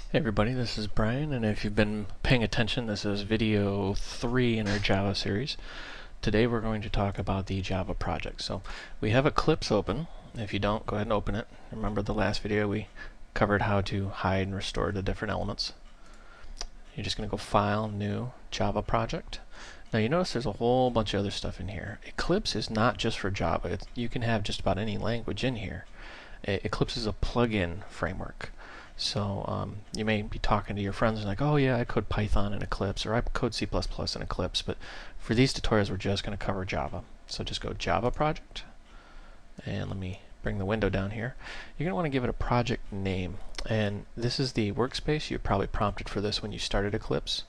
Hey everybody, this is Brian, and if you've been paying attention, this is video 3 in our Java series. Today we're going to talk about the Java project. So we have Eclipse open. If you don't, go ahead and open it. Remember the last video we covered how to hide and restore the different elements. You're just going to go File, New, Java Project. Now you notice there's a whole bunch of other stuff in here. Eclipse is not just for Java. You can have just about any language in here. Eclipse is a plug-in framework. So you may be talking to your friends and like, oh yeah, I code Python in Eclipse, or I code C++ in Eclipse, but for these tutorials we're just going to cover Java. So just go Java Project, and let me bring the window down here. You're going to want to give it a project name, and this is the workspace. You're probably prompted for this when you started Eclipse.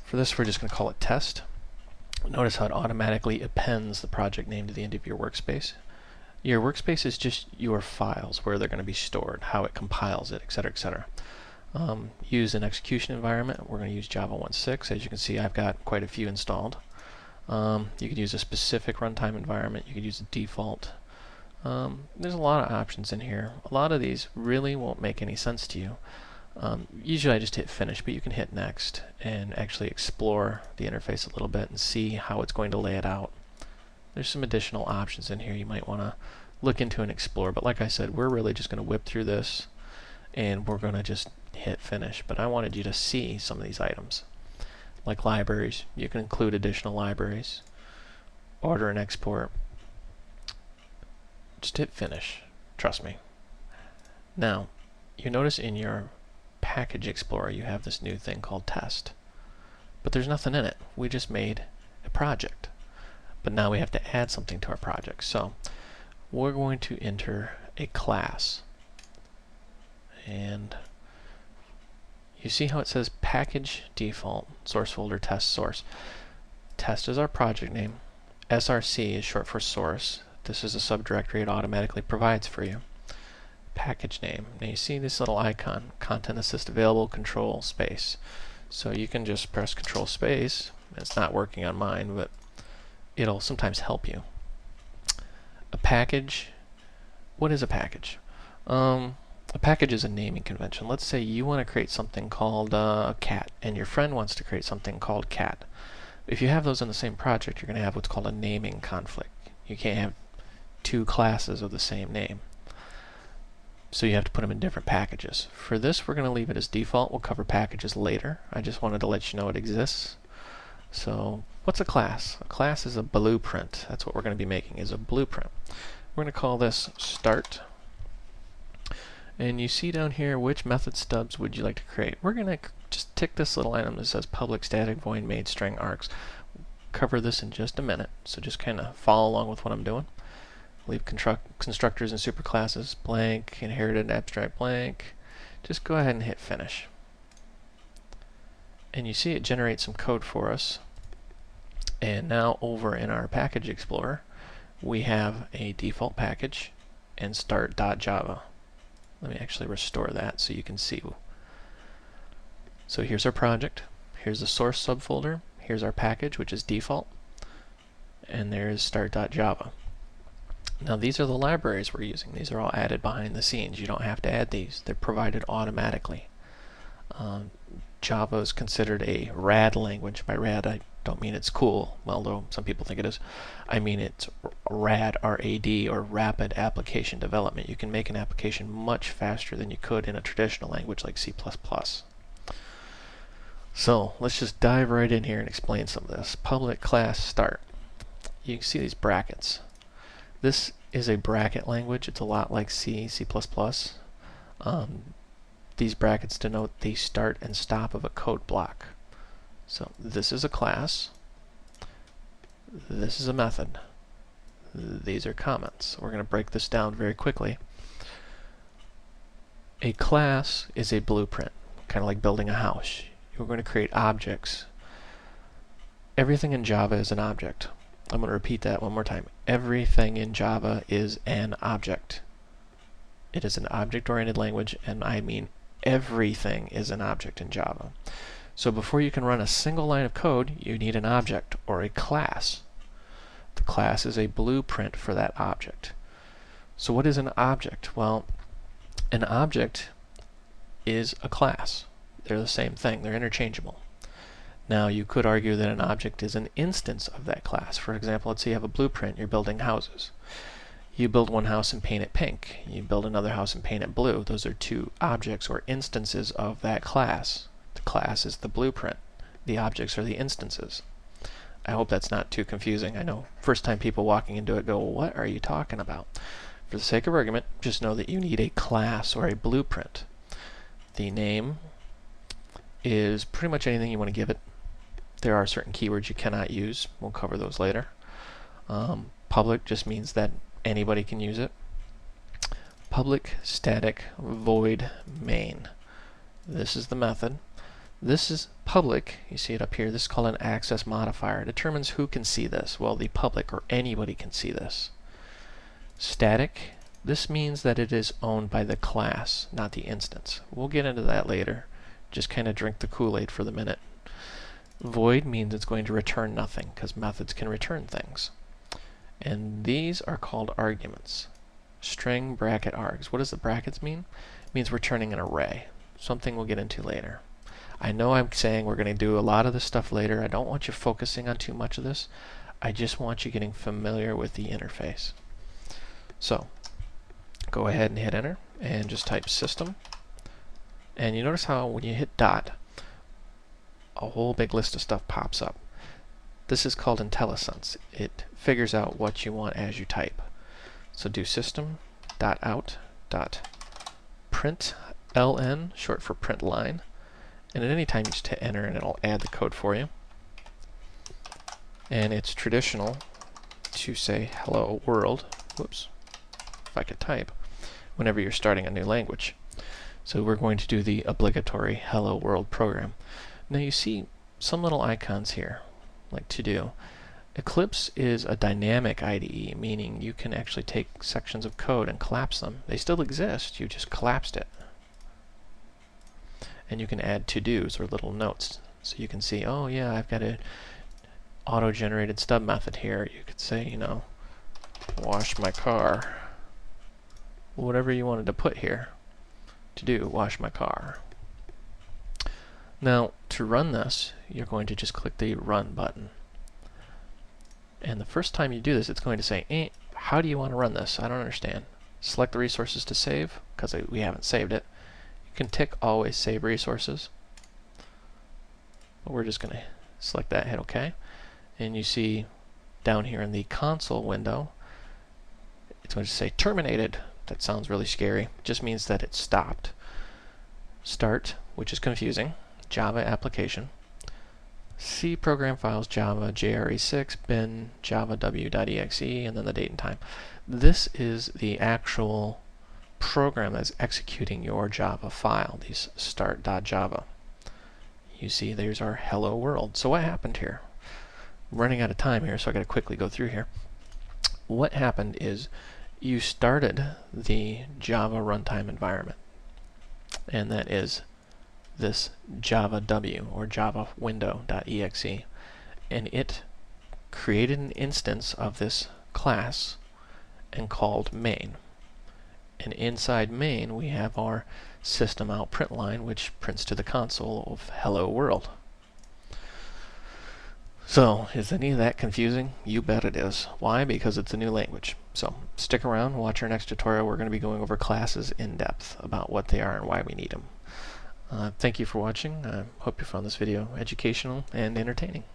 For this we're just going to call it Test. Notice how it automatically appends the project name to the end of your workspace. Your workspace is just your files, where they're going to be stored, how it compiles it, etc., etc. Use an execution environment. We're going to use Java 1.6. As you can see, I've got quite a few installed. You could use a specific runtime environment. You could use a default. There's a lot of options in here. A lot of these really won't make any sense to you. Usually I just hit finish, but you can hit next and actually explore the interface a little bit and see how it's going to lay it out. There's some additional options in here you might want to look into and explore, but like I said, we're really just going to whip through this and we're going to just hit finish. But I wanted you to see some of these items. Like libraries, you can include additional libraries, order and export. Just hit finish, trust me. Now, you notice in your package explorer you have this new thing called test, but there's nothing in it. We just made a project. But now we have to add something to our project. So we're going to enter a class. And you see how it says package default source folder test source. Test is our project name. SRC is short for source. This is a subdirectory it automatically provides for you. Package name. Now you see this little icon, content assist available, control space. So you can just press control space. It's not working on mine, but it'll sometimes help you. A package. What is a package? A package is a naming convention. Let's say you want to create something called a cat, and your friend wants to create something called cat. If you have those in the same project, you're going to have what's called a naming conflict. You can't have two classes of the same name. So you have to put them in different packages. For this, we're going to leave it as default. We'll cover packages later. I just wanted to let you know it exists. So what's a class? A class is a blueprint. That's what we're going to be making, is a blueprint. We're going to call this start. And you see down here, which method stubs would you like to create? We're going to just tick this little item that says public static void main string args. Cover this in just a minute, so just kind of follow along with what I'm doing. Leave constructors and superclasses blank, inherited abstract blank. Just go ahead and hit finish. And you see it generates some code for us. And now over in our package explorer we have a default package and start.java. Let me actually restore that so you can see. So here's our project, here's the source subfolder, here's our package, which is default, and there's start.java. Now these are the libraries we're using. These are all added behind the scenes. You don't have to add these. They're provided automatically. Java is considered a rad language. By rad, I don't mean it's cool, although some people think it is. I mean it's rad, R-A-D, or rapid application development. You can make an application much faster than you could in a traditional language like C++. So let's just dive right in here and explain some of this. Public class start. You can see these brackets. This is a bracket language. It's a lot like C, C++. These brackets denote the start and stop of a code block. So this is a class. This is a method. These are comments. We're going to break this down very quickly. A class is a blueprint, kind of like building a house. You're going to create objects. Everything in Java is an object. I'm going to repeat that one more time. Everything in Java is an object. It is an object-oriented language, and I mean everything is an object in Java. So before you can run a single line of code, you need an object or a class. The class is a blueprint for that object. So what is an object? Well, an object is a class. They're the same thing. They're interchangeable. Now, you could argue that an object is an instance of that class. For example, let's say you have a blueprint. You're building houses. You build one house and paint it pink. You build another house and paint it blue. Those are two objects or instances of that class. The class is the blueprint. The objects are the instances. I hope that's not too confusing. I know first time people walking into it go, what are you talking about? For the sake of argument, just know that you need a class or a blueprint. The name is pretty much anything you want to give it. There are certain keywords you cannot use. We'll cover those later. Public just means that anybody can use it. Public static void main. This is the method. This is public. You see it up here. This is called an access modifier. It determines who can see this. Well, the public or anybody can see this. Static. This means that it is owned by the class, not the instance. We'll get into that later. Just kind of drink the Kool-Aid for the minute. Void means it's going to return nothing, because methods can return things. And these are called arguments. String bracket args. What does the brackets mean? It means returning an array. Something we'll get into later. I know I'm saying we're going to do a lot of this stuff later. I don't want you focusing on too much of this. I just want you getting familiar with the interface. So, go ahead and hit enter and just type system. And you notice how when you hit dot, a whole big list of stuff pops up. This is called IntelliSense. It figures out what you want as you type. So do system.out.println, short for print line. And at any time you just hit enter and it'll add the code for you. And it's traditional to say hello world, whoops, if I could type, whenever you're starting a new language. So we're going to do the obligatory hello world program. Now you see some little icons here, like to do. Eclipse is a dynamic IDE, meaning you can actually take sections of code and collapse them. They still exist, you just collapsed it. And you can add to-dos or little notes. So you can see, oh yeah, I've got an auto-generated stub method here. You could say, you know, wash my car. Whatever you wanted to put here. To do, wash my car. Now, to run this, you're going to just click the Run button. And the first time you do this, it's going to say, how do you want to run this? I don't understand. Select the resources to save, because we haven't saved it. You can tick Always Save Resources. But we're just going to select that, hit OK. And you see down here in the console window, it's going to say Terminated. That sounds really scary. It just means that it stopped. Start, which is confusing. Java application, C program files Java JRE6 bin Java w.exe, and then the date and time. This is the actual program that's executing your Java file, these start.java. You see there's our hello world. So what happened here? I'm running out of time here, so I got to quickly go through here. What happened is you started the Java runtime environment, and that is this Java W or Java window.exe, and it created an instance of this class and called main. And inside main we have our system out print line, which prints to the console of hello world. So is any of that confusing? You bet it is. Why? Because it's a new language. So stick around, watch our next tutorial. We're going to be going over classes in depth about what they are and why we need them. Thank you for watching. I hope you found this video educational and entertaining.